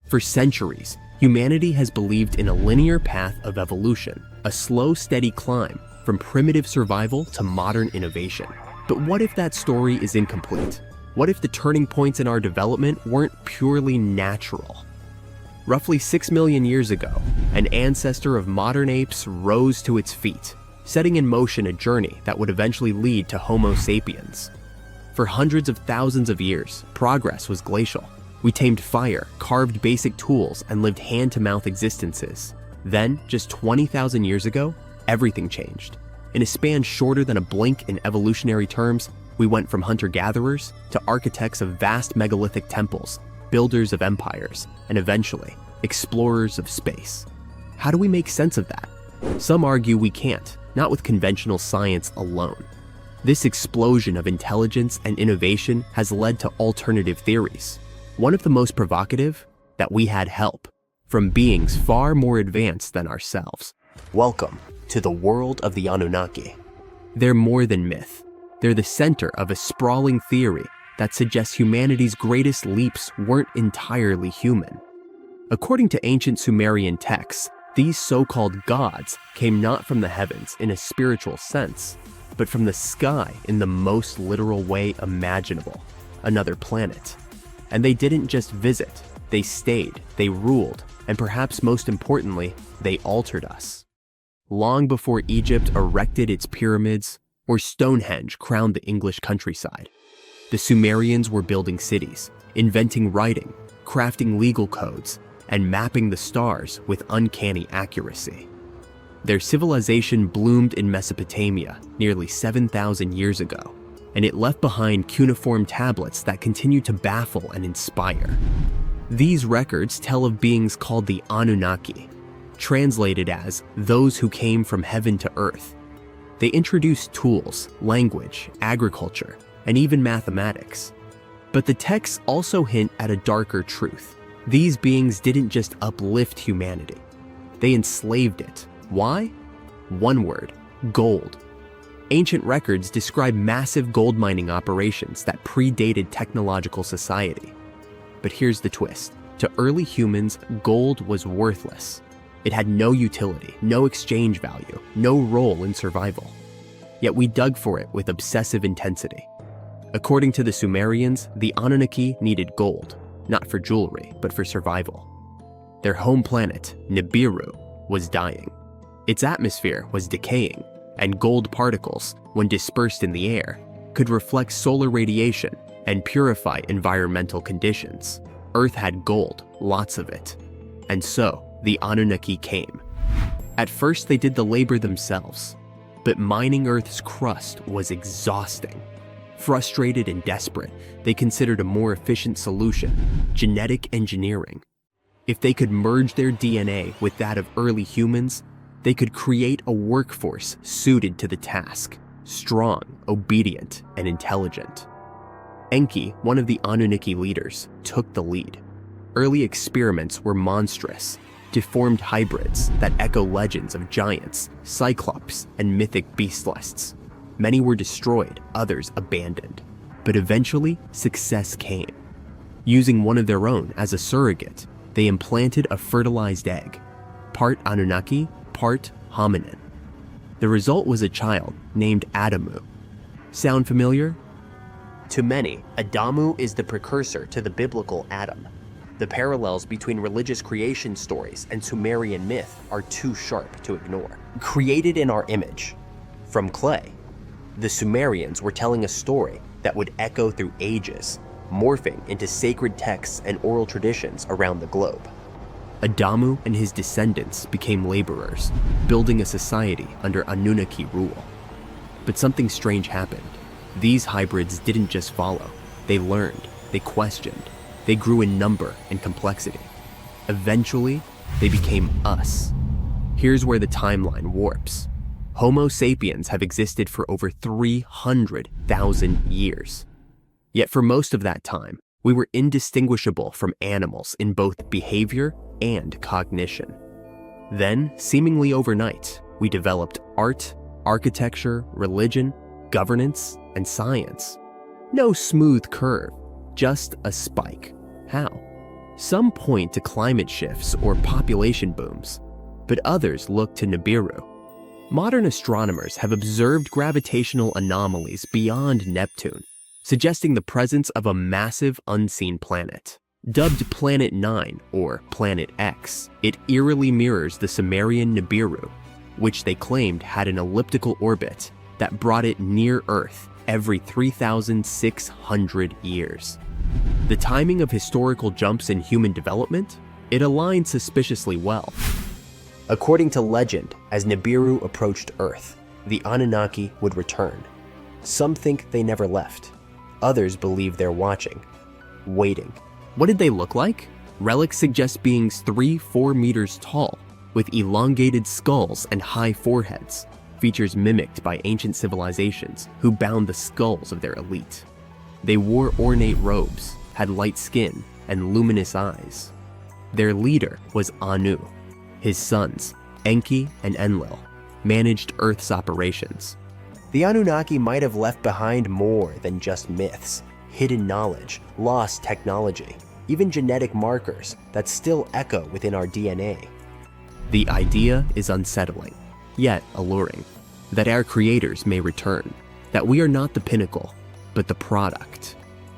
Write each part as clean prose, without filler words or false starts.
For centuries, humanity has believed in a linear path of evolution, a slow, steady climb from primitive survival to modern innovation. But what if that story is incomplete? What if the turning points in our development weren't purely natural? Roughly 6 million years ago, an ancestor of modern apes rose to its feet, setting in motion a journey that would eventually lead to Homo sapiens. For hundreds of thousands of years, progress was glacial. We tamed fire, carved basic tools, and lived hand-to-mouth existences. Then, just 20,000 years ago, everything changed. In a span shorter than a blink in evolutionary terms, we went from hunter-gatherers to architects of vast megalithic temples, builders of empires, and eventually, explorers of space. How do we make sense of that? Some argue we can't, not with conventional science alone. This explosion of intelligence and innovation has led to alternative theories. One of the most provocative, that we had help from beings far more advanced than ourselves. Welcome to the world of the Anunnaki. They're more than myth. They're the center of a sprawling theory that suggests humanity's greatest leaps weren't entirely human. According to ancient Sumerian texts, these so-called gods came not from the heavens in a spiritual sense, but from the sky in the most literal way imaginable, another planet. And they didn't just visit, they stayed, they ruled, and perhaps most importantly, they altered us. Long before Egypt erected its pyramids, or Stonehenge crowned the English countryside, the Sumerians were building cities, inventing writing, crafting legal codes, and mapping the stars with uncanny accuracy. Their civilization bloomed in Mesopotamia nearly 7,000 years ago, and it left behind cuneiform tablets that continue to baffle and inspire. These records tell of beings called the Anunnaki, translated as those who came from heaven to earth. They introduced tools, language, agriculture, and even mathematics. But the texts also hint at a darker truth. These beings didn't just uplift humanity. They enslaved it. Why? One word: gold. Ancient records describe massive gold mining operations that predated technological society. But here's the twist. To early humans, gold was worthless. It had no utility, no exchange value, no role in survival. Yet we dug for it with obsessive intensity. According to the Sumerians, the Anunnaki needed gold, not for jewelry, but for survival. Their home planet, Nibiru, was dying. Its atmosphere was decaying, and gold particles, when dispersed in the air, could reflect solar radiation and purify environmental conditions. Earth had gold, lots of it. And so, the Anunnaki came. At first, they did the labor themselves, but mining Earth's crust was exhausting. Frustrated and desperate, they considered a more efficient solution: genetic engineering. If they could merge their DNA with that of early humans, they could create a workforce suited to the task, strong, obedient, and intelligent. Enki, one of the Anunnaki leaders, took the lead. Early experiments were monstrous, deformed hybrids that echo legends of giants, cyclops, and mythic beastlists. Many were destroyed, others abandoned. But eventually, success came. Using one of their own as a surrogate, they implanted a fertilized egg, part Anunnaki, part hominin. The result was a child named Adamu. Sound familiar? To many, Adamu is the precursor to the biblical Adam. The parallels between religious creation stories and Sumerian myth are too sharp to ignore. Created in our image, from clay, the Sumerians were telling a story that would echo through ages, morphing into sacred texts and oral traditions around the globe. Adamu and his descendants became laborers, building a society under Anunnaki rule. But something strange happened. These hybrids didn't just follow. They learned, they questioned, they grew in number and complexity. Eventually, they became us. Here's where the timeline warps. Homo sapiens have existed for over 300,000 years. Yet for most of that time, we were indistinguishable from animals in both behavior and cognition. Then, seemingly overnight, we developed art, architecture, religion, governance, and science. No smooth curve, just a spike. How? Some point to climate shifts or population booms, but others look to Nibiru. Modern astronomers have observed gravitational anomalies beyond Neptune, suggesting the presence of a massive unseen planet. Dubbed Planet 9 or Planet X, it eerily mirrors the Sumerian Nibiru, which they claimed had an elliptical orbit that brought it near Earth every 3,600 years. The timing of historical jumps in human development? It aligned suspiciously well. According to legend, as Nibiru approached Earth, the Anunnaki would return. Some think they never left. Others believe they're watching, waiting. What did they look like? Relics suggest beings 3-4 meters tall, with elongated skulls and high foreheads, features mimicked by ancient civilizations who bound the skulls of their elite. They wore ornate robes, had light skin, and luminous eyes. Their leader was Anu. His sons, Enki and Enlil, managed Earth's operations. The Anunnaki might have left behind more than just myths, hidden knowledge, lost technology, even genetic markers that still echo within our DNA. The idea is unsettling, yet alluring, that our creators may return, that we are not the pinnacle, but the product.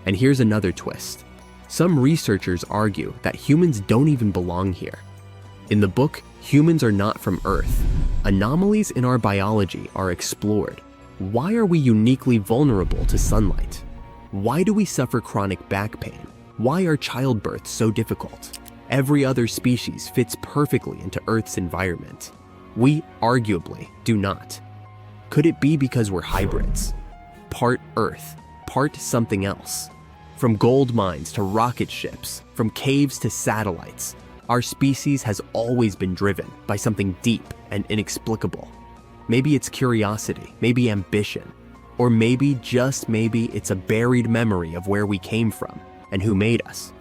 And here's another twist. Some researchers argue that humans don't even belong here. In the book, Humans Are Not From Earth, anomalies in our biology are explored. Why are we uniquely vulnerable to sunlight? Why do we suffer chronic back pain? Why are childbirths so difficult? Every other species fits perfectly into Earth's environment. We arguably do not. Could it be because we're hybrids? Part Earth, part something else. From gold mines to rocket ships, from caves to satellites, our species has always been driven by something deep and inexplicable. Maybe it's curiosity, maybe ambition, or maybe, just maybe, it's a buried memory of where we came from and who made us.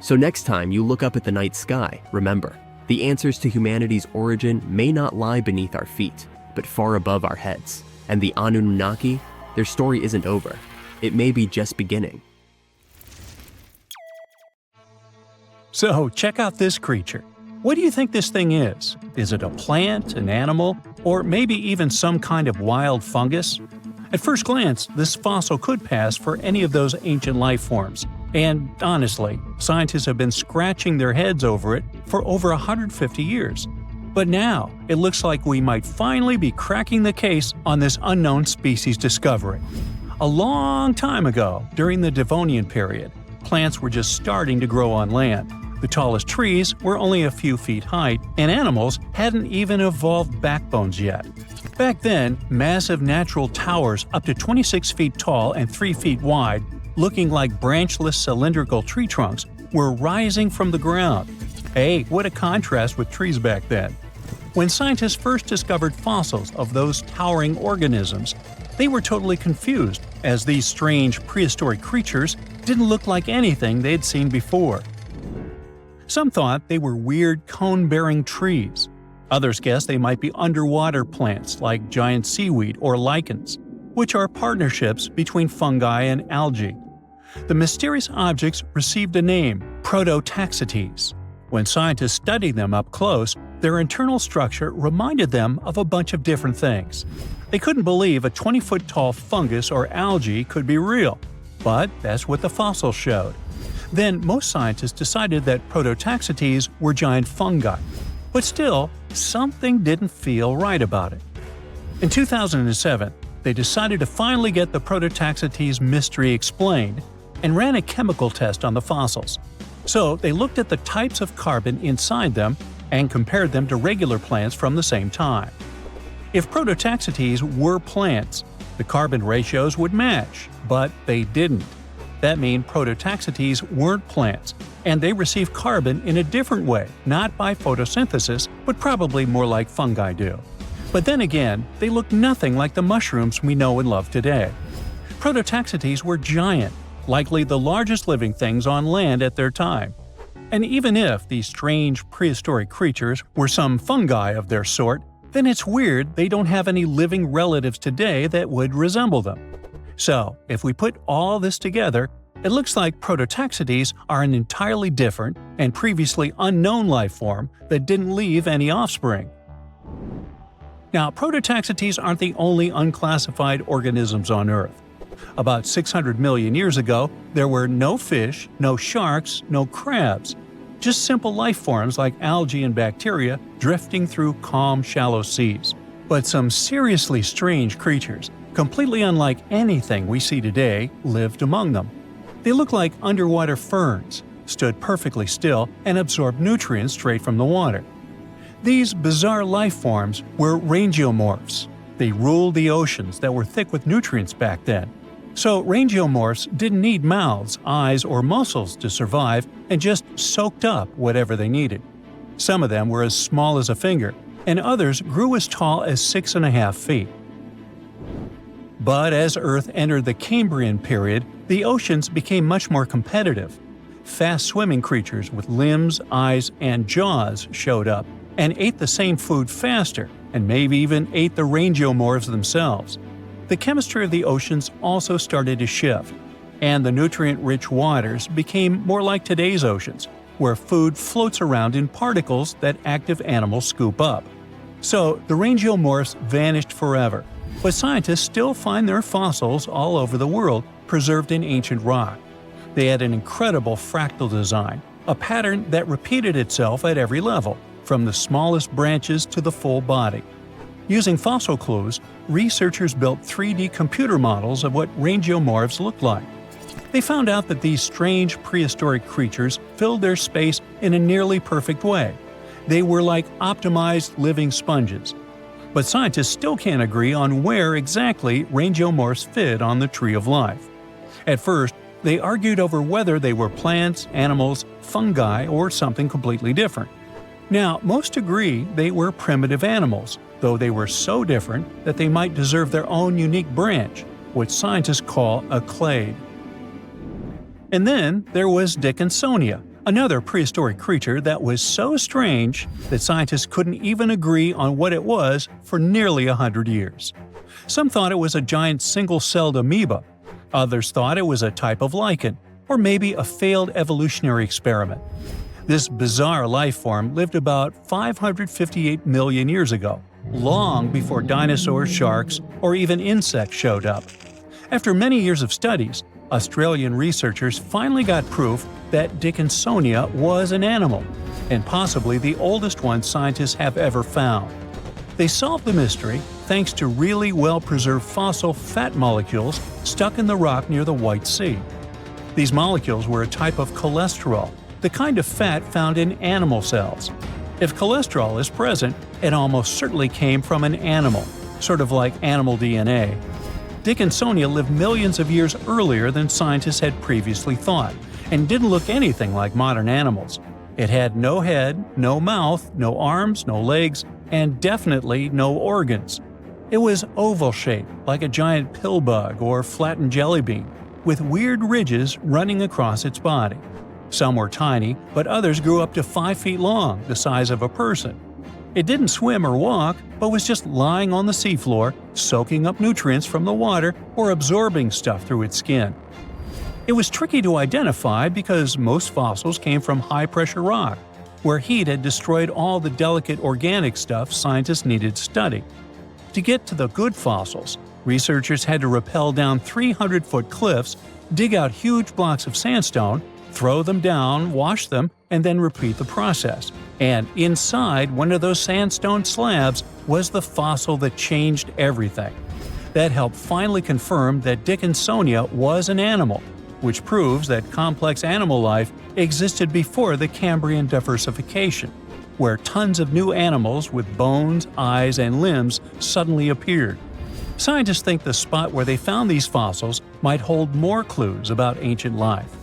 So next time you look up at the night sky, remember, the answers to humanity's origin may not lie beneath our feet, but far above our heads. And the Anunnaki, their story isn't over. It may be just beginning. So, check out this creature. What do you think this thing is? Is it a plant, an animal, or maybe even some kind of wild fungus? At first glance, this fossil could pass for any of those ancient life forms. And honestly, scientists have been scratching their heads over it for over 150 years. But now, it looks like we might finally be cracking the case on this unknown species discovery. A long time ago, during the Devonian period, plants were just starting to grow on land. The tallest trees were only a few feet high, and animals hadn't even evolved backbones yet. Back then, massive natural towers up to 26 feet tall and 3 feet wide, looking like branchless cylindrical tree trunks, were rising from the ground. Hey, what a contrast with trees back then. When scientists first discovered fossils of those towering organisms, they were totally confused, as these strange prehistoric creatures didn't look like anything they'd seen before. Some thought they were weird cone-bearing trees. Others guessed they might be underwater plants like giant seaweed or lichens, which are partnerships between fungi and algae. The mysterious objects received a name, Prototaxites. When scientists studied them up close, their internal structure reminded them of a bunch of different things. They couldn't believe a 20-foot-tall fungus or algae could be real, but that's what the fossils showed. Then most scientists decided that Prototaxites were giant fungi. But still, something didn't feel right about it. In 2007, they decided to finally get the Prototaxites mystery explained and ran a chemical test on the fossils. So they looked at the types of carbon inside them and compared them to regular plants from the same time. If Prototaxites were plants, the carbon ratios would match, but they didn't. That means Prototaxites weren't plants, and they receive carbon in a different way, not by photosynthesis, but probably more like fungi do. But then again, they look nothing like the mushrooms we know and love today. Prototaxites were giant, likely the largest living things on land at their time. And even if these strange prehistoric creatures were some fungi of their sort, then it's weird they don't have any living relatives today that would resemble them. So, if we put all this together, It looks like Prototaxites are an entirely different and previously unknown life form that didn't leave any offspring. Now, Prototaxites aren't the only unclassified organisms on Earth. About 600 million years ago, there were no fish, no sharks, no crabs. Just simple life forms like algae and bacteria drifting through calm, shallow seas. But some seriously strange creatures, completely unlike anything we see today, lived among them. They looked like underwater ferns, stood perfectly still, and absorbed nutrients straight from the water. These bizarre life forms were Rangomorphs. They ruled the oceans that were thick with nutrients back then. So Rangomorphs didn't need mouths, eyes, or muscles to survive and just soaked up whatever they needed. Some of them were as small as a finger, and others grew as tall as 6.5 feet. But as Earth entered the Cambrian period, the oceans became much more competitive. Fast-swimming creatures with limbs, eyes, and jaws showed up and ate the same food faster, and maybe even ate the Rangomorphs themselves. The chemistry of the oceans also started to shift, and the nutrient-rich waters became more like today's oceans, where food floats around in particles that active animals scoop up. So the Rangomorphs vanished forever, but scientists still find their fossils all over the world, preserved in ancient rock. They had an incredible fractal design, a pattern that repeated itself at every level, from the smallest branches to the full body. Using fossil clues, researchers built 3D computer models of what Rangomorphs looked like. They found out that these strange prehistoric creatures filled their space in a nearly perfect way. They were like optimized living sponges. But scientists still can't agree on where exactly Rangomorphs fit on the tree of life. At first, they argued over whether they were plants, animals, fungi, or something completely different. Now, most agree they were primitive animals, though they were so different that they might deserve their own unique branch, what scientists call a clade. And then there was Dickinsonia, another prehistoric creature that was so strange that scientists couldn't even agree on what it was for nearly 100 years. Some thought it was a giant single-celled amoeba. Others thought it was a type of lichen, or maybe a failed evolutionary experiment. This bizarre life form lived about 558 million years ago, long before dinosaurs, sharks, or even insects showed up. After many years of studies, Australian researchers finally got proof that Dickinsonia was an animal, and possibly the oldest one scientists have ever found. They solved the mystery thanks to really well-preserved fossil fat molecules stuck in the rock near the White Sea. These molecules were a type of cholesterol, the kind of fat found in animal cells. If cholesterol is present, it almost certainly came from an animal, sort of like animal DNA. Dickinsonia lived millions of years earlier than scientists had previously thought, and didn't look anything like modern animals. It had no head, no mouth, no arms, no legs, and definitely no organs. It was oval-shaped, like a giant pill bug or flattened jelly bean, with weird ridges running across its body. Some were tiny, but others grew up to 5 feet long, the size of a person. It didn't swim or walk, but was just lying on the seafloor, soaking up nutrients from the water or absorbing stuff through its skin. It was tricky to identify because most fossils came from high-pressure rock, where heat had destroyed all the delicate organic stuff scientists needed to study. To get to the good fossils, researchers had to rappel down 300-foot cliffs, dig out huge blocks of sandstone, throw them down, wash them, and then repeat the process. And inside one of those sandstone slabs was the fossil that changed everything. That helped finally confirm that Dickinsonia was an animal, which proves that complex animal life existed before the Cambrian diversification, where tons of new animals with bones, eyes, and limbs suddenly appeared. Scientists think the spot where they found these fossils might hold more clues about ancient life.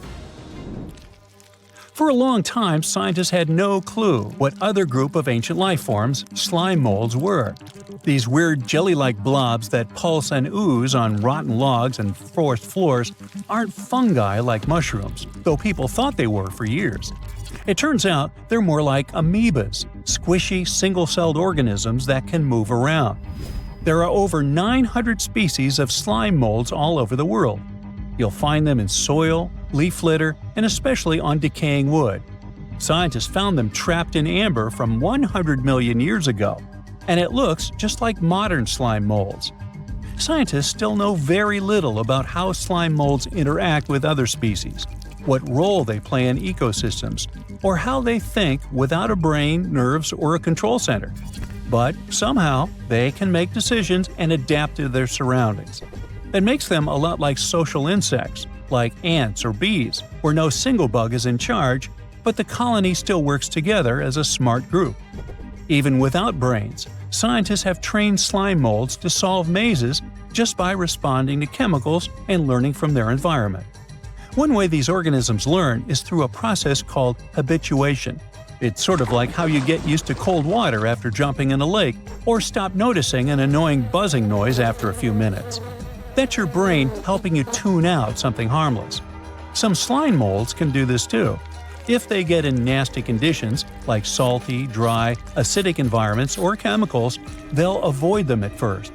For a long time, scientists had no clue what other group of ancient life forms slime molds were. These weird jelly-like blobs that pulse and ooze on rotten logs and forest floors aren't fungi like mushrooms, though people thought they were for years. It turns out they're more like amoebas, squishy, single-celled organisms that can move around. There are over 900 species of slime molds all over the world. You'll find them in soil, leaf litter, and especially on decaying wood. Scientists found them trapped in amber from 100 million years ago, and it looks just like modern slime molds. Scientists still know very little about how slime molds interact with other species, what role they play in ecosystems, or how they think without a brain, nerves, or a control center. But somehow, they can make decisions and adapt to their surroundings. That makes them a lot like social insects, like ants or bees, where no single bug is in charge, but the colony still works together as a smart group. Even without brains, scientists have trained slime molds to solve mazes just by responding to chemicals and learning from their environment. One way these organisms learn is through a process called habituation. It's sort of like how you get used to cold water after jumping in a lake, or stop noticing an annoying buzzing noise after a few minutes. That's your brain helping you tune out something harmless. Some slime molds can do this too. If they get in nasty conditions, like salty, dry, acidic environments or chemicals, they'll avoid them at first.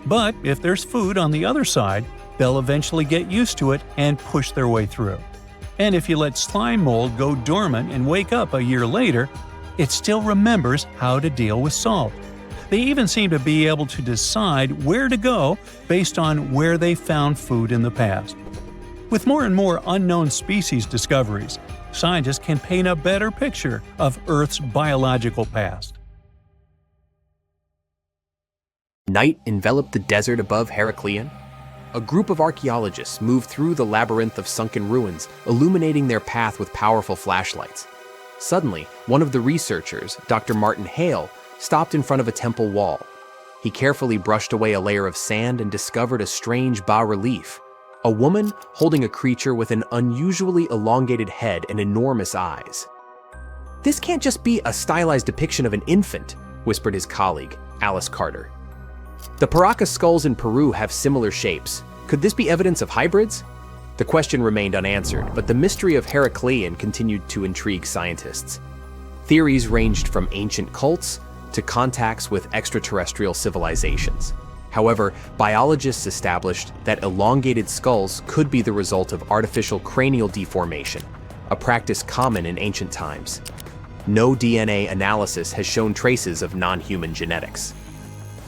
But if there's food on the other side, they'll eventually get used to it and push their way through. And if you let slime mold go dormant and wake up a year later, it still remembers how to deal with salt. They even seem to be able to decide where to go based on where they found food in the past. With more and more unknown species discoveries, scientists can paint a better picture of Earth's biological past. Night enveloped the desert above Heracleion. A group of archaeologists moved through the labyrinth of sunken ruins, illuminating their path with powerful flashlights. Suddenly, one of the researchers, Dr. Martin Hale, stopped in front of a temple wall. He carefully brushed away a layer of sand and discovered a strange bas-relief. A woman holding a creature with an unusually elongated head and enormous eyes. "This can't just be a stylized depiction of an infant," whispered his colleague, Alice Carter. "The Paracas skulls in Peru have similar shapes. Could this be evidence of hybrids?" The question remained unanswered, but the mystery of Heracleion continued to intrigue scientists. Theories ranged from ancient cults to contacts with extraterrestrial civilizations. However, biologists established that elongated skulls could be the result of artificial cranial deformation, a practice common in ancient times. No DNA analysis has shown traces of non-human genetics.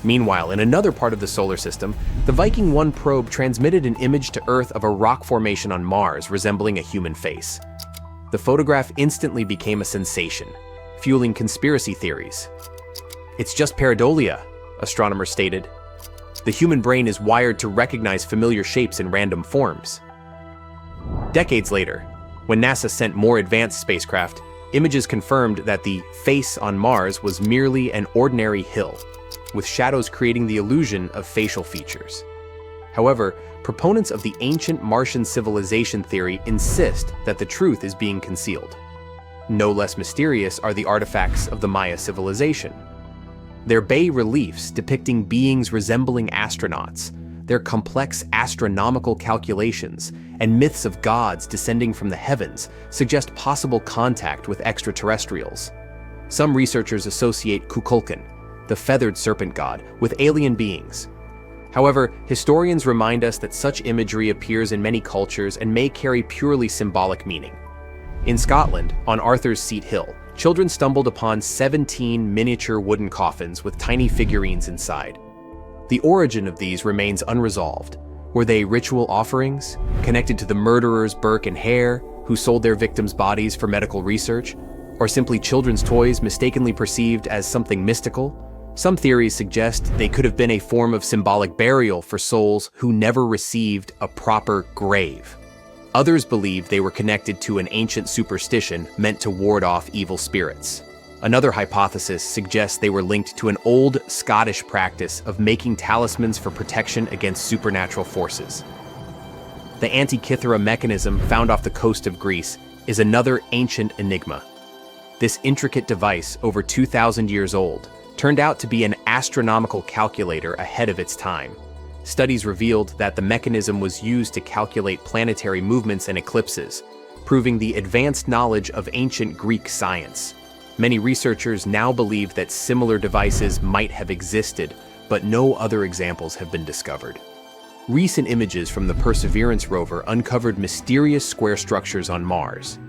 Meanwhile, in another part of the solar system, the Viking 1 probe transmitted an image to Earth of a rock formation on Mars resembling a human face. The photograph instantly became a sensation, fueling conspiracy theories. "It's just pareidolia," astronomers stated. "The human brain is wired to recognize familiar shapes in random forms." Decades later, when NASA sent more advanced spacecraft, images confirmed that the face on Mars was merely an ordinary hill, with shadows creating the illusion of facial features. However, proponents of the ancient Martian civilization theory insist that the truth is being concealed. No less mysterious are the artifacts of the Maya civilization. Their bas-reliefs depicting beings resembling astronauts, their complex astronomical calculations, and myths of gods descending from the heavens suggest possible contact with extraterrestrials. Some researchers associate Kukulkan, the feathered serpent god, with alien beings. However, historians remind us that such imagery appears in many cultures and may carry purely symbolic meaning. In Scotland, on Arthur's Seat Hill, children stumbled upon 17 miniature wooden coffins with tiny figurines inside. The origin of these remains unresolved. Were they ritual offerings, connected to the murderers Burke and Hare, who sold their victims' bodies for medical research, or simply children's toys mistakenly perceived as something mystical? Some theories suggest they could have been a form of symbolic burial for souls who never received a proper grave. Others believe they were connected to an ancient superstition meant to ward off evil spirits. Another hypothesis suggests they were linked to an old Scottish practice of making talismans for protection against supernatural forces. The Antikythera mechanism found off the coast of Greece is another ancient enigma. This intricate device, over 2,000 years old, turned out to be an astronomical calculator ahead of its time. Studies revealed that the mechanism was used to calculate planetary movements and eclipses, proving the advanced knowledge of ancient Greek science. Many researchers now believe that similar devices might have existed, but no other examples have been discovered. Recent images from the Perseverance rover uncovered mysterious square structures on Mars.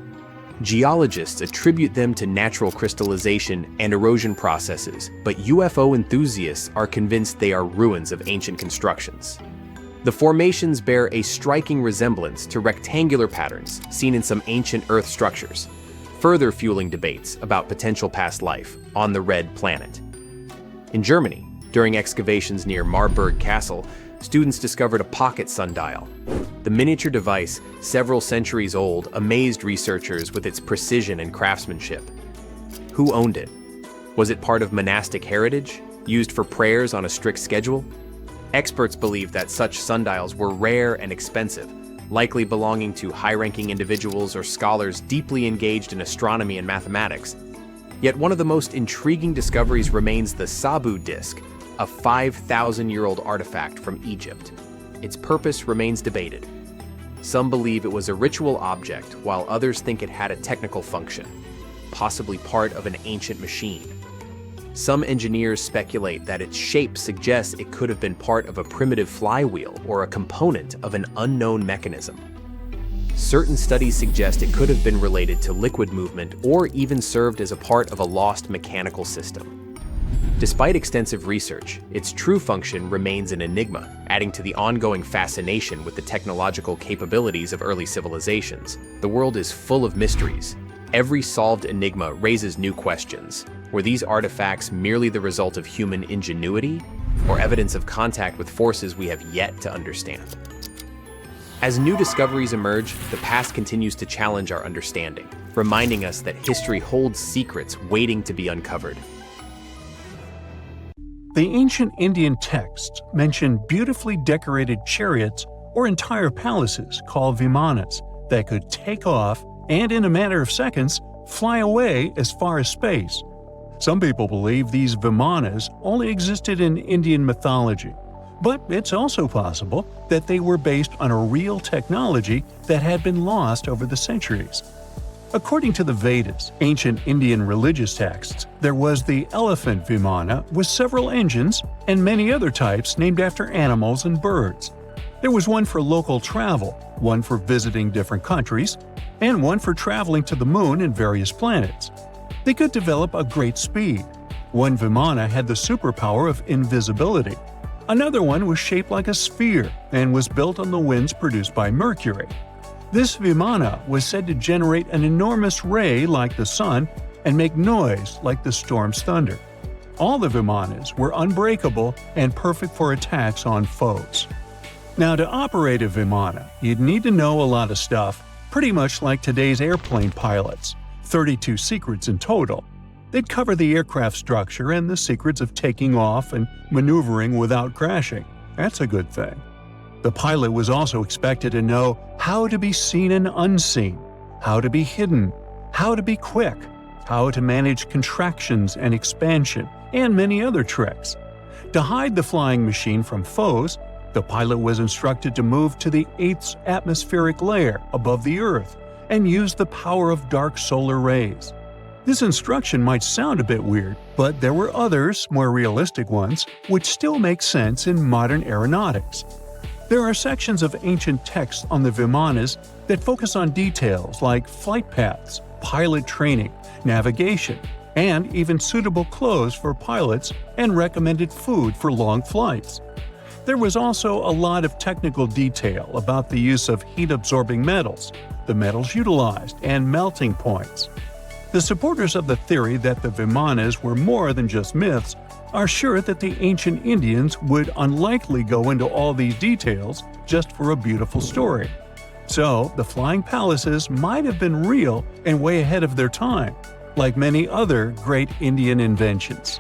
Geologists attribute them to natural crystallization and erosion processes, but UFO enthusiasts are convinced they are ruins of ancient constructions. The formations bear a striking resemblance to rectangular patterns seen in some ancient Earth structures, further fueling debates about potential past life on the Red Planet. In Germany, during excavations near Marburg Castle, students discovered a pocket sundial. The miniature device, several centuries old, amazed researchers with its precision and craftsmanship. Who owned it? Was it part of monastic heritage, used for prayers on a strict schedule? Experts believe that such sundials were rare and expensive, likely belonging to high-ranking individuals or scholars deeply engaged in astronomy and mathematics. Yet one of the most intriguing discoveries remains the Sabu disk, a 5,000-year-old artifact from Egypt. Its purpose remains debated. Some believe it was a ritual object, while others think it had a technical function, possibly part of an ancient machine. Some engineers speculate that its shape suggests it could have been part of a primitive flywheel or a component of an unknown mechanism. Certain studies suggest it could have been related to liquid movement or even served as a part of a lost mechanical system. Despite extensive research, its true function remains an enigma, adding to the ongoing fascination with the technological capabilities of early civilizations. The world is full of mysteries. Every solved enigma raises new questions. Were these artifacts merely the result of human ingenuity, or evidence of contact with forces we have yet to understand? As new discoveries emerge, the past continues to challenge our understanding, reminding us that history holds secrets waiting to be uncovered. The ancient Indian texts mention beautifully decorated chariots or entire palaces called Vimanas that could take off and, in a matter of seconds, fly away as far as space. Some people believe these Vimanas only existed in Indian mythology, but it's also possible that they were based on a real technology that had been lost over the centuries. According to the Vedas, ancient Indian religious texts, there was the elephant Vimana with several engines and many other types named after animals and birds. There was one for local travel, one for visiting different countries, and one for traveling to the moon and various planets. They could develop a great speed. One Vimana had the superpower of invisibility. Another one was shaped like a sphere and was built on the winds produced by Mercury. This Vimana was said to generate an enormous ray like the sun and make noise like the storm's thunder. All the Vimanas were unbreakable and perfect for attacks on foes. Now, to operate a Vimana, you'd need to know a lot of stuff, pretty much like today's airplane pilots. 32 secrets in total. They'd cover the aircraft structure and the secrets of taking off and maneuvering without crashing. That's a good thing. The pilot was also expected to know how to be seen and unseen, how to be hidden, how to be quick, how to manage contractions and expansion, and many other tricks. To hide the flying machine from foes, the pilot was instructed to move to the 8th atmospheric layer above the Earth and use the power of dark solar rays. This instruction might sound a bit weird, but there were others, more realistic ones, which still make sense in modern aeronautics. There are sections of ancient texts on the Vimanas that focus on details like flight paths, pilot training, navigation, and even suitable clothes for pilots and recommended food for long flights. There was also a lot of technical detail about the use of heat-absorbing metals, the metals utilized, and melting points. The supporters of the theory that the Vimanas were more than just myths are sure that the ancient Indians would unlikely go into all these details just for a beautiful story. So, the flying palaces might have been real and way ahead of their time, like many other great Indian inventions.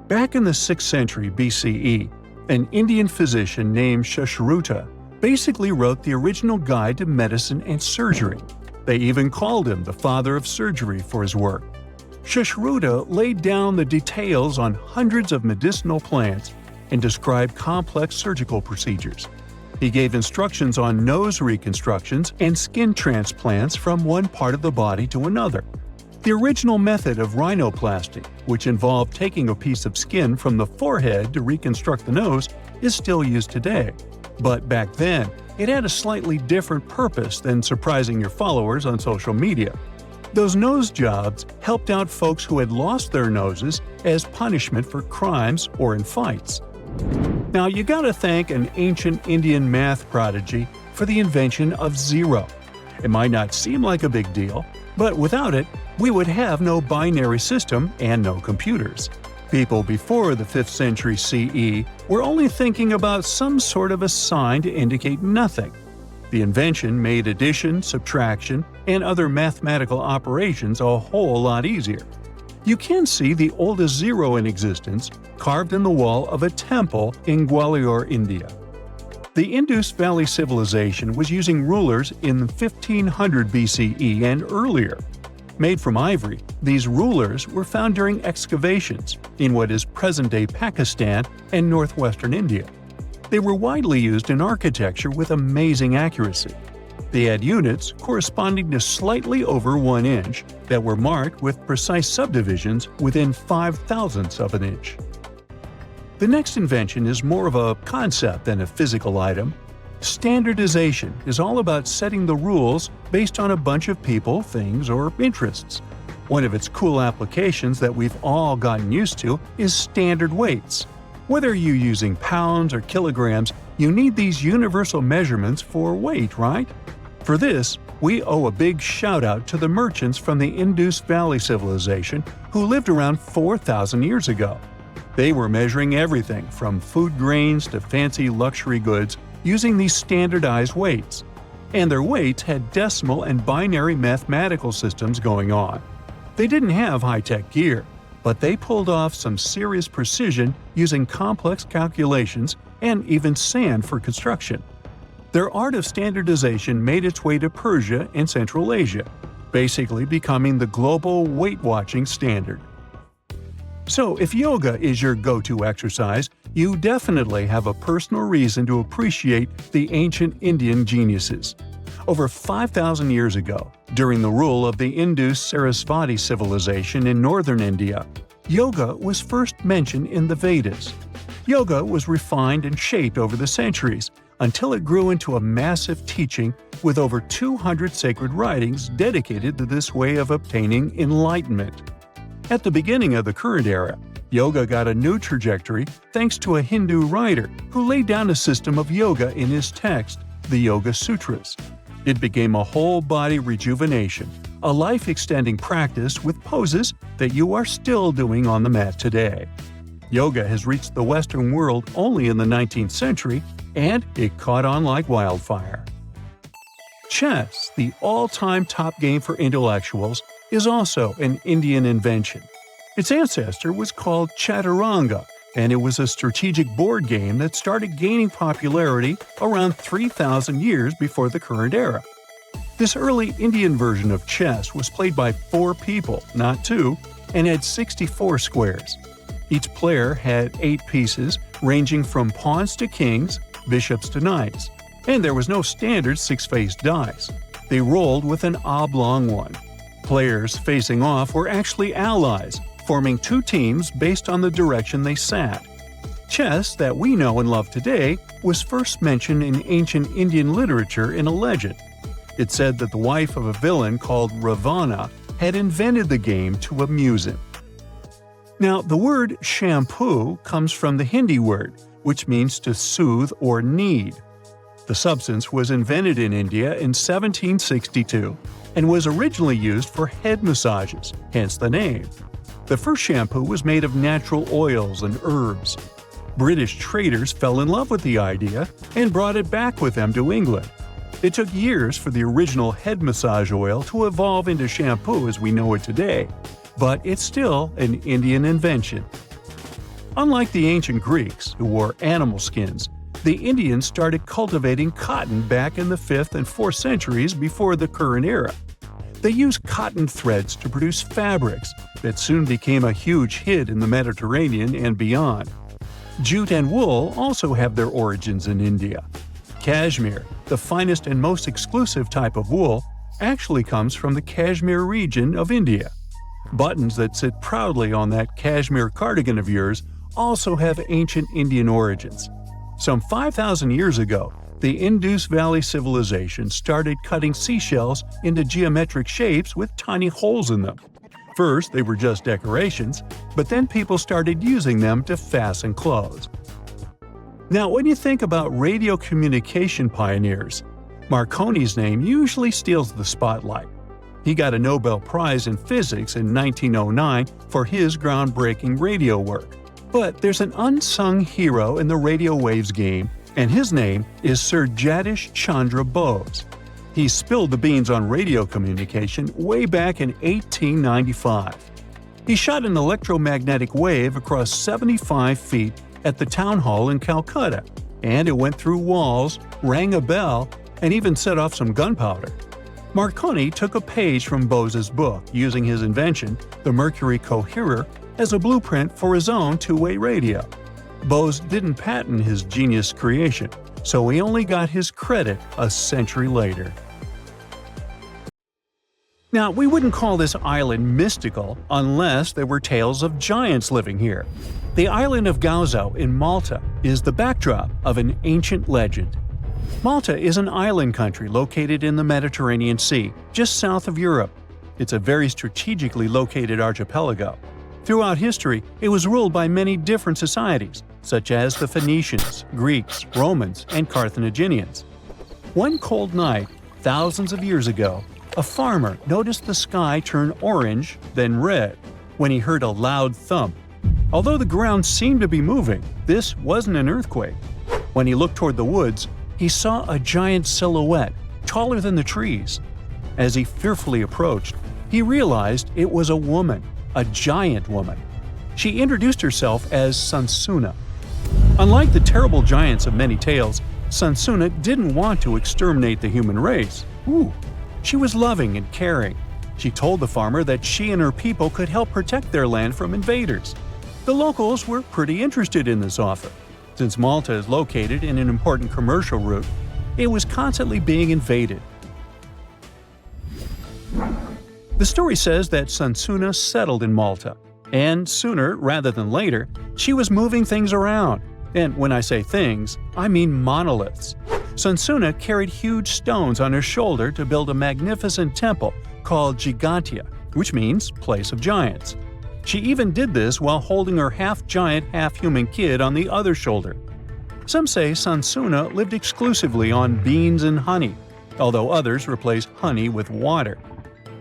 Back in the 6th century BCE, an Indian physician named Sushruta basically wrote the original guide to medicine and surgery. They even called him the father of surgery for his work. Sushruta laid down the details on hundreds of medicinal plants and described complex surgical procedures. He gave instructions on nose reconstructions and skin transplants from one part of the body to another. The original method of rhinoplasty, which involved taking a piece of skin from the forehead to reconstruct the nose, is still used today. But back then, it had a slightly different purpose than surprising your followers on social media. Those nose jobs helped out folks who had lost their noses as punishment for crimes or in fights. Now you gotta thank an ancient Indian math prodigy for the invention of zero. It might not seem like a big deal, but without it, we would have no binary system and no computers. People before the 5th century CE were only thinking about some sort of a sign to indicate nothing. The invention made addition, subtraction, and other mathematical operations a whole lot easier. You can see the oldest zero in existence carved in the wall of a temple in Gwalior, India. The Indus Valley Civilization was using rulers in 1500 BCE and earlier. Made from ivory, these rulers were found during excavations in what is present-day Pakistan and northwestern India. They were widely used in architecture with amazing accuracy. They had units corresponding to slightly over 1 inch that were marked with precise subdivisions within 5/1000ths of an inch. The next invention is more of a concept than a physical item. Standardization is all about setting the rules based on a bunch of people, things, or interests. One of its cool applications that we've all gotten used to is standard weights. Whether you're using pounds or kilograms, you need these universal measurements for weight, right? For this, we owe a big shout-out to the merchants from the Indus Valley Civilization who lived around 4,000 years ago. They were measuring everything from food grains to fancy luxury goods using these standardized weights. And their weights had decimal and binary mathematical systems going on. They didn't have high-tech gear, but they pulled off some serious precision using complex calculations and even sand for construction. Their art of standardization made its way to Persia and Central Asia, basically becoming the global weight-watching standard. So if yoga is your go-to exercise, you definitely have a personal reason to appreciate the ancient Indian geniuses. Over 5,000 years ago, during the rule of the Indus-Sarasvati civilization in northern India, yoga was first mentioned in the Vedas. Yoga was refined and shaped over the centuries until it grew into a massive teaching with over 200 sacred writings dedicated to this way of obtaining enlightenment. At the beginning of the current era, yoga got a new trajectory thanks to a Hindu writer who laid down a system of yoga in his text, the Yoga Sutras. It became a whole-body rejuvenation, a life-extending practice with poses that you are still doing on the mat today. Yoga has reached the Western world only in the 19th century, and it caught on like wildfire. Chess, the all-time top game for intellectuals, is also an Indian invention. Its ancestor was called Chaturanga, and it was a strategic board game that started gaining popularity around 3,000 years before the current era. This early Indian version of chess was played by 4 people, not 2, and had 64 squares. Each player had 8 pieces, ranging from pawns to kings, bishops to knights, and there was no standard 6-faced dice. They rolled with an oblong one. Players facing off were actually allies, forming 2 teams based on the direction they sat. Chess that we know and love today was first mentioned in ancient Indian literature in a legend. It said that the wife of a villain called Ravana had invented the game to amuse him. Now, the word shampoo comes from the Hindi word, which means to soothe or knead. The substance was invented in India in 1762 and was originally used for head massages, hence the name. The first shampoo was made of natural oils and herbs. British traders fell in love with the idea and brought it back with them to England. It took years for the original head massage oil to evolve into shampoo as we know it today, but it's still an Indian invention. Unlike the ancient Greeks, who wore animal skins, the Indians started cultivating cotton back in the 5th and 4th centuries before the current era. They used cotton threads to produce fabrics that soon became a huge hit in the Mediterranean and beyond. Jute and wool also have their origins in India. Cashmere, the finest and most exclusive type of wool, actually comes from the Kashmir region of India. Buttons that sit proudly on that cashmere cardigan of yours also have ancient Indian origins. Some 5,000 years ago, the Indus Valley civilization started cutting seashells into geometric shapes with tiny holes in them. First, they were just decorations, but then people started using them to fasten clothes. Now, when you think about radio communication pioneers, Marconi's name usually steals the spotlight. He got a Nobel Prize in Physics in 1909 for his groundbreaking radio work. But there's an unsung hero in the radio waves game, and his name is Sir Jagdish Chandra Bose. He spilled the beans on radio communication way back in 1895. He shot an electromagnetic wave across 75 feet at the town hall in Calcutta, and it went through walls, rang a bell, and even set off some gunpowder. Marconi took a page from Bose's book, using his invention, the Mercury Coherer, as a blueprint for his own two-way radio. Bose didn't patent his genius creation, so he only got his credit a century later. Now, we wouldn't call this island mystical unless there were tales of giants living here. The island of Gozo in Malta is the backdrop of an ancient legend. Malta is an island country located in the Mediterranean Sea, just south of Europe. It's a very strategically located archipelago. Throughout history, it was ruled by many different societies, such as the Phoenicians, Greeks, Romans, and Carthaginians. One cold night, thousands of years ago, a farmer noticed the sky turn orange, then red, when he heard a loud thump. Although the ground seemed to be moving, this wasn't an earthquake. When he looked toward the woods, he saw a giant silhouette, taller than the trees. As he fearfully approached, he realized it was a woman, a giant woman. She introduced herself as Sunsuna. Unlike the terrible giants of many tales, Sunsuna didn't want to exterminate the human race. She was loving and caring. She told the farmer that she and her people could help protect their land from invaders. The locals were pretty interested in this offer. Since Malta is located in an important commercial route, it was constantly being invaded. The story says that Sunsuna settled in Malta, and sooner rather than later, she was moving things around. And when I say things, I mean monoliths. Sunsuna carried huge stones on her shoulder to build a magnificent temple called Gigantia, which means place of giants. She even did this while holding her half-giant, half-human kid on the other shoulder. Some say Sunsuna lived exclusively on beans and honey, although others replaced honey with water.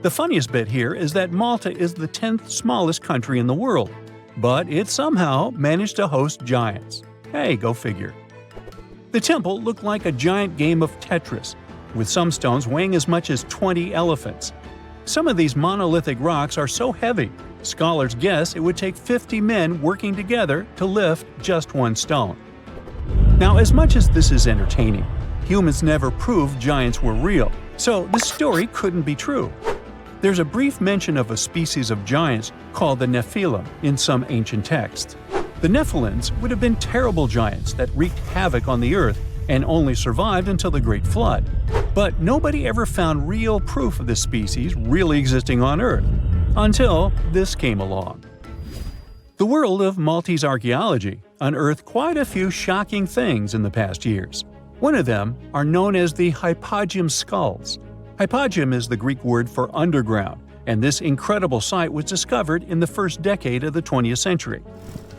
The funniest bit here is that Malta is the 10th smallest country in the world, but it somehow managed to host giants. Hey, go figure. The temple looked like a giant game of Tetris, with some stones weighing as much as 20 elephants. Some of these monolithic rocks are so heavy, scholars guess it would take 50 men working together to lift just one stone. Now, as much as this is entertaining, humans never proved giants were real, so this story couldn't be true. There's a brief mention of a species of giants called the Nephilim in some ancient texts. The Nephilims would have been terrible giants that wreaked havoc on the earth and only survived until the Great Flood. But nobody ever found real proof of this species really existing on Earth, until this came along. The world of Maltese archaeology unearthed quite a few shocking things in the past years. One of them are known as the Hypogeum skulls. Hypogeum is the Greek word for underground, and this incredible site was discovered in the first decade of the 20th century.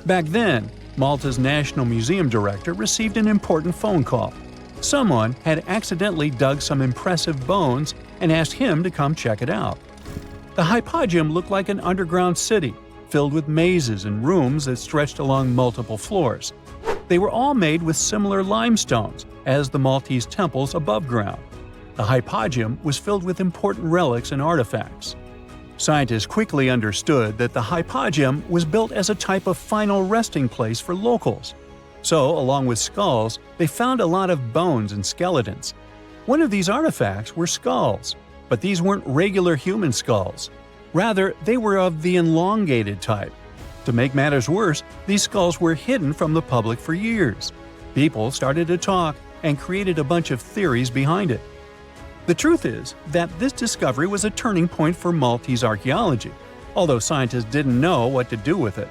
Back then, Malta's National Museum director received an important phone call. Someone had accidentally dug some impressive bones and asked him to come check it out. The Hypogeum looked like an underground city, filled with mazes and rooms that stretched along multiple floors. They were all made with similar limestones as the Maltese temples above ground. The Hypogeum was filled with important relics and artifacts. Scientists quickly understood that the Hypogeum was built as a type of final resting place for locals. So, along with skulls, they found a lot of bones and skeletons. One of these artifacts were skulls, but these weren't regular human skulls. Rather, they were of the elongated type. To make matters worse, these skulls were hidden from the public for years. People started to talk and created a bunch of theories behind it. The truth is that this discovery was a turning point for Maltese archaeology, although scientists didn't know what to do with it.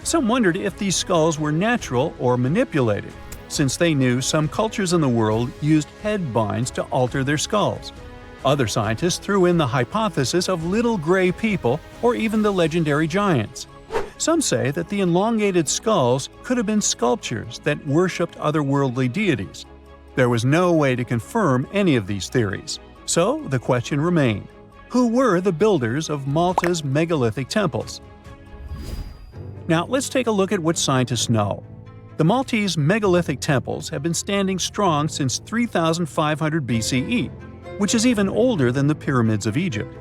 Some wondered if these skulls were natural or manipulated. since they knew some cultures in the world used head binds to alter their skulls. Other scientists threw in the hypothesis of little gray people or even the legendary giants. Some say that the elongated skulls could have been sculptures that worshipped otherworldly deities. There was no way to confirm any of these theories. So the question remained: who were the builders of Malta's megalithic temples? Now let's take a look at what scientists know. The Maltese megalithic temples have been standing strong since 3500 BCE, which is even older than the pyramids of Egypt.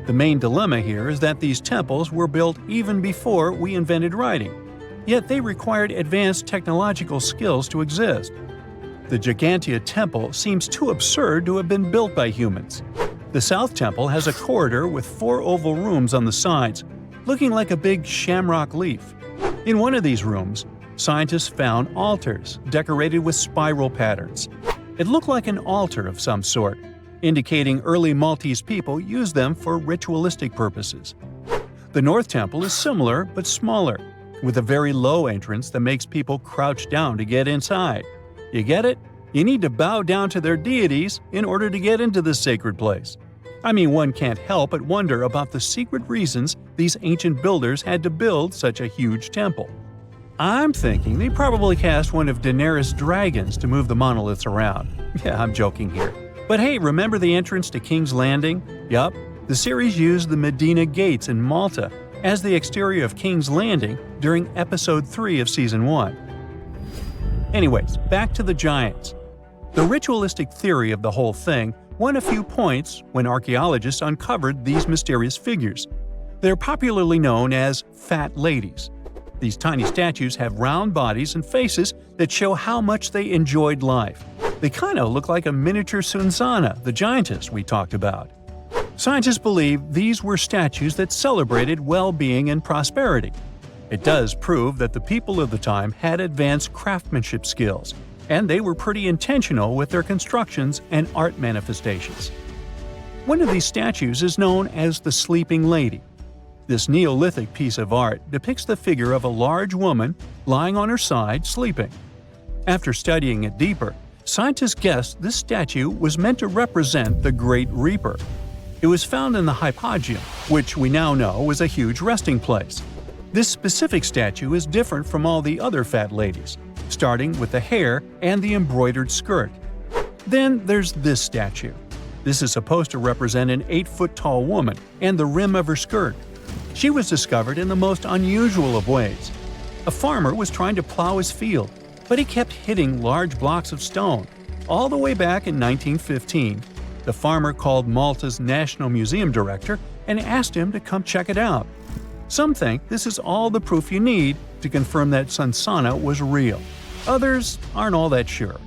The main dilemma here is that these temples were built even before we invented writing, yet they required advanced technological skills to exist. The Gigantea Temple seems too absurd to have been built by humans. The South Temple has a corridor with 4 oval rooms on the sides, looking like a big shamrock leaf. In one of these rooms, scientists found altars decorated with spiral patterns. It looked like an altar of some sort, indicating early Maltese people used them for ritualistic purposes. The North Temple is similar but smaller, with a very low entrance that makes people crouch down to get inside. You get it? You need to bow down to their deities in order to get into this sacred place. I mean, one can't help but wonder about the secret reasons these ancient builders had to build such a huge temple. I'm thinking they probably cast one of Daenerys' dragons to move the monoliths around. Yeah, I'm joking here. But hey, remember the entrance to King's Landing? Yup, the series used the Medina Gates in Malta as the exterior of King's Landing during Episode 3 of Season 1. Anyways, back to the giants. The ritualistic theory of the whole thing won a few points when archaeologists uncovered these mysterious figures. They're popularly known as fat ladies. These tiny statues have round bodies and faces that show how much they enjoyed life. They kind of look like a miniature Sunsana, the giantess we talked about. Scientists believe these were statues that celebrated well-being and prosperity. It does prove that the people of the time had advanced craftsmanship skills, and they were pretty intentional with their constructions and art manifestations. One of these statues is known as the Sleeping Lady. This Neolithic piece of art depicts the figure of a large woman lying on her side sleeping. After studying it deeper, scientists guessed this statue was meant to represent the Great Reaper. It was found in the Hypogeum, which we now know was a huge resting place. This specific statue is different from all the other fat ladies, starting with the hair and the embroidered skirt. Then there's this statue. This is supposed to represent an 8-foot-tall woman and the rim of her skirt. She was discovered in the most unusual of ways. A farmer was trying to plow his field, but he kept hitting large blocks of stone. All the way back in 1915, the farmer called Malta's National Museum director and asked him to come check it out. Some think this is all the proof you need to confirm that Sunsana was real. Others aren't all that sure.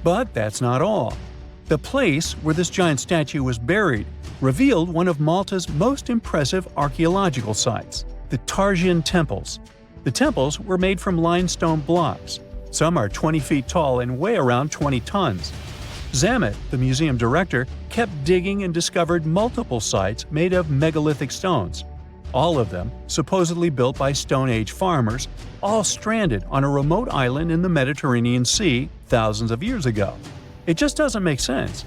But that's not all. The place where this giant statue was buried revealed one of Malta's most impressive archaeological sites, the Tarsian Temples. The temples were made from limestone blocks. Some are 20 feet tall and weigh around 20 tons. Zamet, the museum director, kept digging and discovered multiple sites made of megalithic stones. All of them supposedly built by Stone Age farmers, all stranded on a remote island in the Mediterranean Sea thousands of years ago. It just doesn't make sense.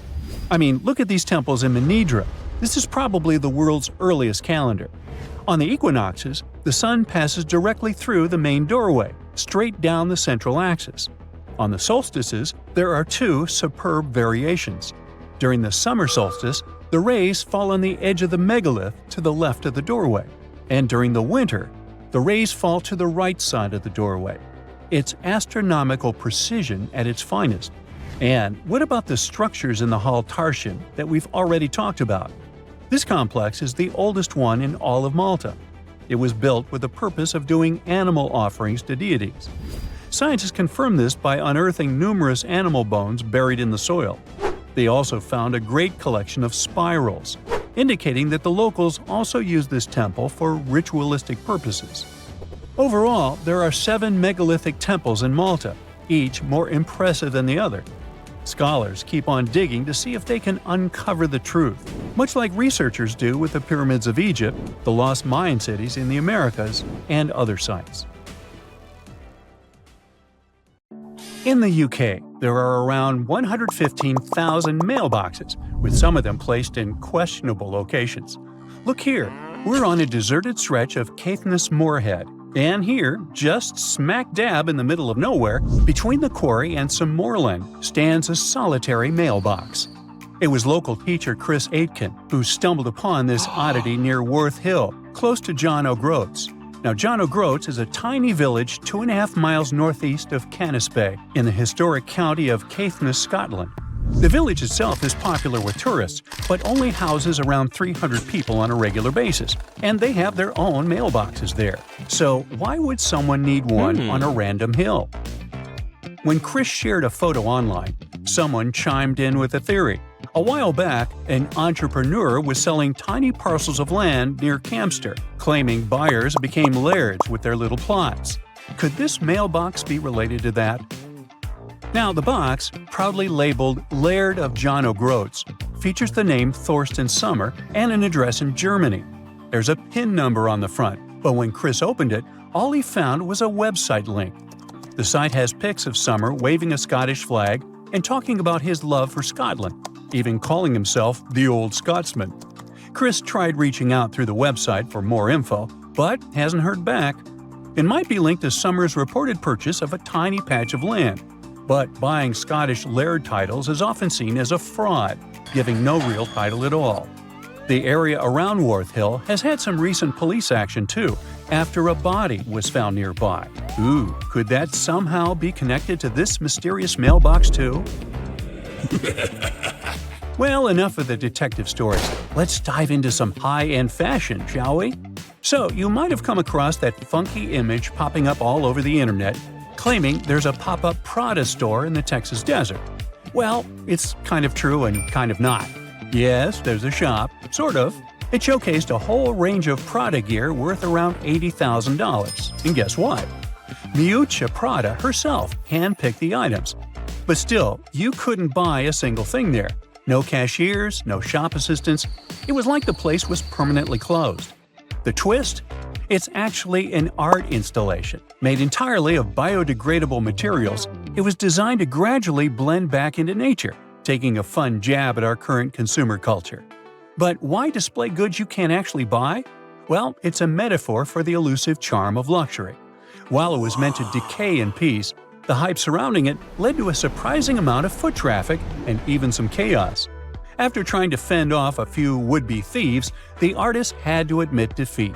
I mean, look at these temples in Manidra. This is probably the world's earliest calendar. On the equinoxes, the sun passes directly through the main doorway, straight down the central axis. On the solstices, there are 2 superb variations. During the summer solstice, the rays fall on the edge of the megalith to the left of the doorway, and during the winter, the rays fall to the right side of the doorway. It's astronomical precision at its finest. And what about the structures in the Hall Tarsian that we've already talked about? This complex is the oldest one in all of Malta. It was built with the purpose of doing animal offerings to deities. Scientists confirmed this by unearthing numerous animal bones buried in the soil. They also found a great collection of spirals, indicating that the locals also used this temple for ritualistic purposes. Overall, there are 7 megalithic temples in Malta, each more impressive than the other. Scholars keep on digging to see if they can uncover the truth, much like researchers do with the pyramids of Egypt, the lost Mayan cities in the Americas, and other sites. In the UK, there are around 115,000 mailboxes, with some of them placed in questionable locations. Look here, we're on a deserted stretch of Caithness Moorhead, and here, just smack dab in the middle of nowhere, between the quarry and some moorland, stands a solitary mailbox. It was local teacher Chris Aitken who stumbled upon this oddity near Worth Hill, close to John O'Groats. Now, John O'Groats is a tiny village 2.5 miles northeast of Canisbay, in the historic county of Caithness, Scotland. The village itself is popular with tourists, but only houses around 300 people on a regular basis, and they have their own mailboxes there. So why would someone need one on a random hill? When Chris shared a photo online, someone chimed in with a theory. A while back, an entrepreneur was selling tiny parcels of land near Campster, claiming buyers became lairds with their little plots. Could this mailbox be related to that? Now, the box, proudly labeled Laird of John O'Groats, features the name Thorsten Sommer and an address in Germany. There's a PIN number on the front, but when Chris opened it, all he found was a website link. The site has pics of Sommer waving a Scottish flag and talking about his love for Scotland, even calling himself the Old Scotsman. Chris tried reaching out through the website for more info, but hasn't heard back. It might be linked to Sommer's reported purchase of a tiny patch of land, but buying Scottish laird titles is often seen as a fraud, giving no real title at all. The area around Worth Hill has had some recent police action too, after a body was found nearby. Ooh, could that somehow be connected to this mysterious mailbox too? Well, enough of the detective stories. Let's dive into some high-end fashion, shall we? So, you might have come across that funky image popping up all over the internet, claiming there's a pop-up Prada store in the Texas desert. Well, it's kind of true and kind of not. Yes, there's a shop, sort of. It showcased a whole range of Prada gear worth around $80,000. And guess what? Miuccia Prada herself hand-picked the items. But still, you couldn't buy a single thing there. No cashiers, no shop assistants. It was like the place was permanently closed. The twist? It's actually an art installation. Made entirely of biodegradable materials, it was designed to gradually blend back into nature, taking a fun jab at our current consumer culture. But why display goods you can't actually buy? Well, it's a metaphor for the elusive charm of luxury. While it was meant to decay in peace, the hype surrounding it led to a surprising amount of foot traffic and even some chaos. After trying to fend off a few would-be thieves, the artist had to admit defeat.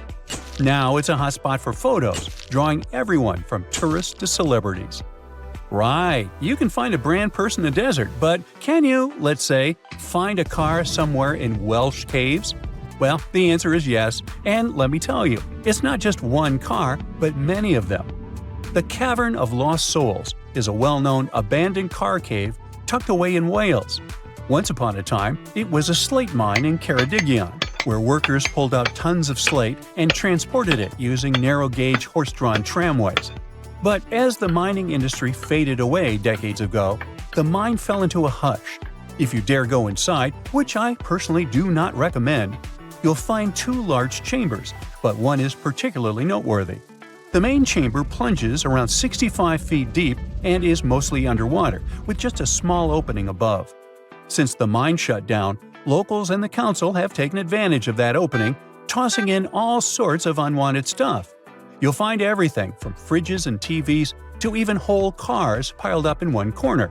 Now it's a hotspot for photos, drawing everyone from tourists to celebrities. Right, you can find a brand purse in the desert, but can you, let's say, find a car somewhere in Welsh caves? Well, the answer is yes, and let me tell you, it's not just one car, but many of them. The Cavern of Lost Souls is a well-known abandoned car cave tucked away in Wales. Once upon a time, it was a slate mine in Ceredigion, where workers pulled out tons of slate and transported it using narrow-gauge horse-drawn tramways. But as the mining industry faded away decades ago, the mine fell into a hush. If you dare go inside, which I personally do not recommend, you'll find two large chambers, but one is particularly noteworthy. The main chamber plunges around 65 feet deep and is mostly underwater, with just a small opening above. Since the mine shut down, locals and the council have taken advantage of that opening, tossing in all sorts of unwanted stuff. You'll find everything from fridges and TVs to even whole cars piled up in one corner.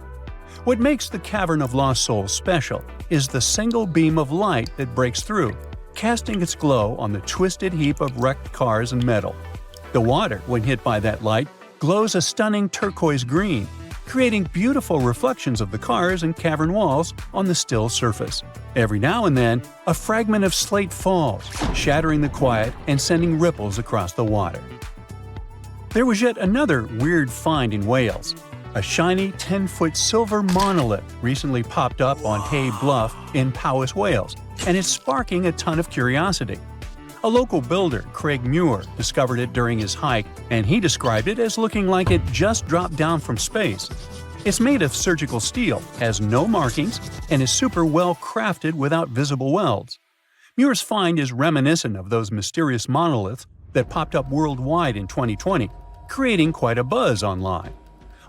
What makes the Cavern of Lost Souls special is the single beam of light that breaks through, casting its glow on the twisted heap of wrecked cars and metal. The water, when hit by that light, glows a stunning turquoise green, creating beautiful reflections of the cars and cavern walls on the still surface. Every now and then, a fragment of slate falls, shattering the quiet and sending ripples across the water. There was yet another weird find in Wales. A shiny 10-foot silver monolith recently popped up on Hay Bluff in Powys, Wales, and it's sparking a ton of curiosity. A local builder, Craig Muir, discovered it during his hike, and he described it as looking like it just dropped down from space. It's made of surgical steel, has no markings, and is super well crafted without visible welds. Muir's find is reminiscent of those mysterious monoliths that popped up worldwide in 2020, creating quite a buzz online.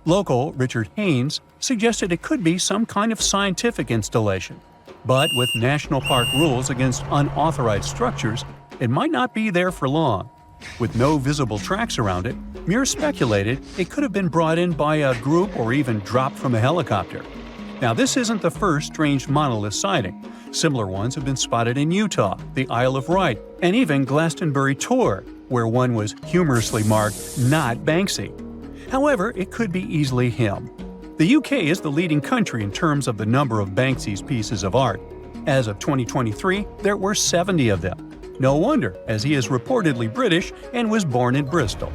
Local Richard Haynes suggested it could be some kind of scientific installation. But with national park rules against unauthorized structures, it might not be there for long. With no visible tracks around it, Muir speculated it could have been brought in by a group or even dropped from a helicopter. Now, this isn't the first strange monolith sighting. Similar ones have been spotted in Utah, the Isle of Wight, and even Glastonbury Tor, where one was humorously marked, "Not Banksy." However, it could be easily him. The UK is the leading country in terms of the number of Banksy's pieces of art. As of 2023, there were 70 of them. No wonder, as he is reportedly British and was born in Bristol.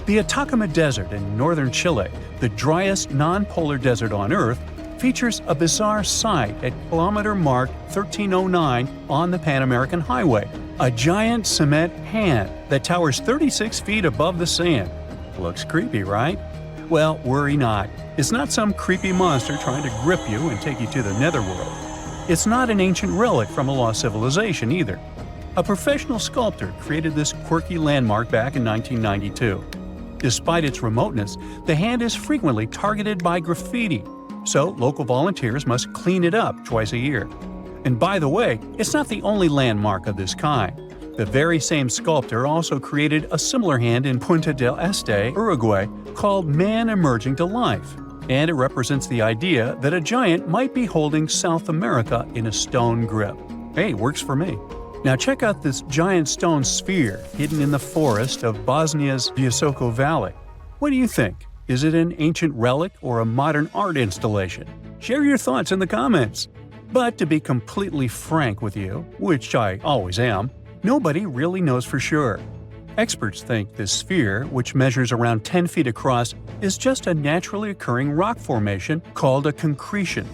The Atacama Desert in northern Chile, the driest non-polar desert on Earth, features a bizarre sight at kilometer mark 1309 on the Pan American Highway, a giant cement hand that towers 36 feet above the sand. Looks creepy, right? Well, worry not. It's not some creepy monster trying to grip you and take you to the netherworld. It's not an ancient relic from a lost civilization either. A professional sculptor created this quirky landmark back in 1992. Despite its remoteness, the hand is frequently targeted by graffiti, so local volunteers must clean it up twice a year. And by the way, it's not the only landmark of this kind. The very same sculptor also created a similar hand in Punta del Este, Uruguay, called Man Emerging to Life, and it represents the idea that a giant might be holding South America in a stone grip. Hey, works for me. Now check out this giant stone sphere hidden in the forest of Bosnia's Visoko Valley. What do you think? Is it an ancient relic or a modern art installation? Share your thoughts in the comments. But to be completely frank with you, which I always am, nobody really knows for sure. Experts think this sphere, which measures around 10 feet across, is just a naturally occurring rock formation called a concretion.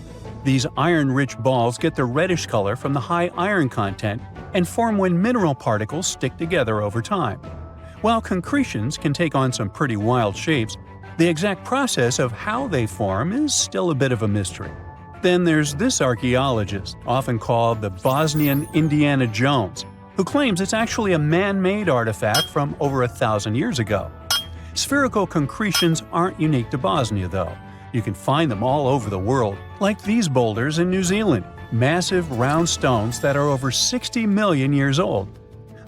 These iron-rich balls get their reddish color from the high iron content and form when mineral particles stick together over time. While concretions can take on some pretty wild shapes, the exact process of how they form is still a bit of a mystery. Then there's this archaeologist, often called the Bosnian Indiana Jones, who claims it's actually a man-made artifact from over 1,000 years ago. Spherical concretions aren't unique to Bosnia, though. You can find them all over the world, like these boulders in New Zealand, massive round stones that are over 60 million years old.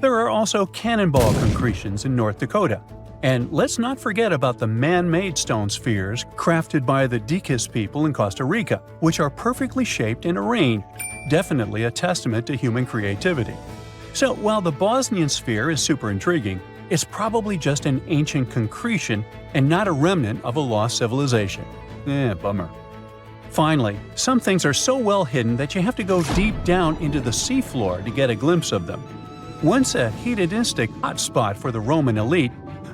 There are also cannonball concretions in North Dakota. And let's not forget about the man-made stone spheres crafted by the Dickinsonia people in Costa Rica, which are perfectly shaped and arranged, definitely a testament to human creativity. So while the Bosnian sphere is super intriguing, it's probably just an ancient concretion and not a remnant of a lost civilization. Bummer. Finally, some things are so well hidden that you have to go deep down into the seafloor to get a glimpse of them. Once a hedonistic hotspot for the Roman elite,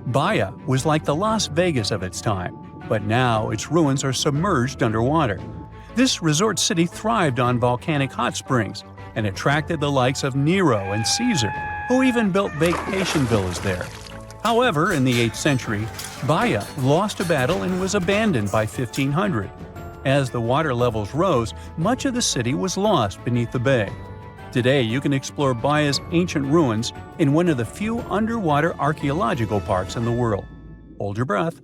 Baia was like the Las Vegas of its time, but now its ruins are submerged underwater. This resort city thrived on volcanic hot springs and attracted the likes of Nero and Caesar, who even built vacation villas there. However, in the 8th century, Baia lost a battle and was abandoned by 1500. As the water levels rose, much of the city was lost beneath the bay. Today, you can explore Baia's ancient ruins in one of the few underwater archaeological parks in the world. Hold your breath.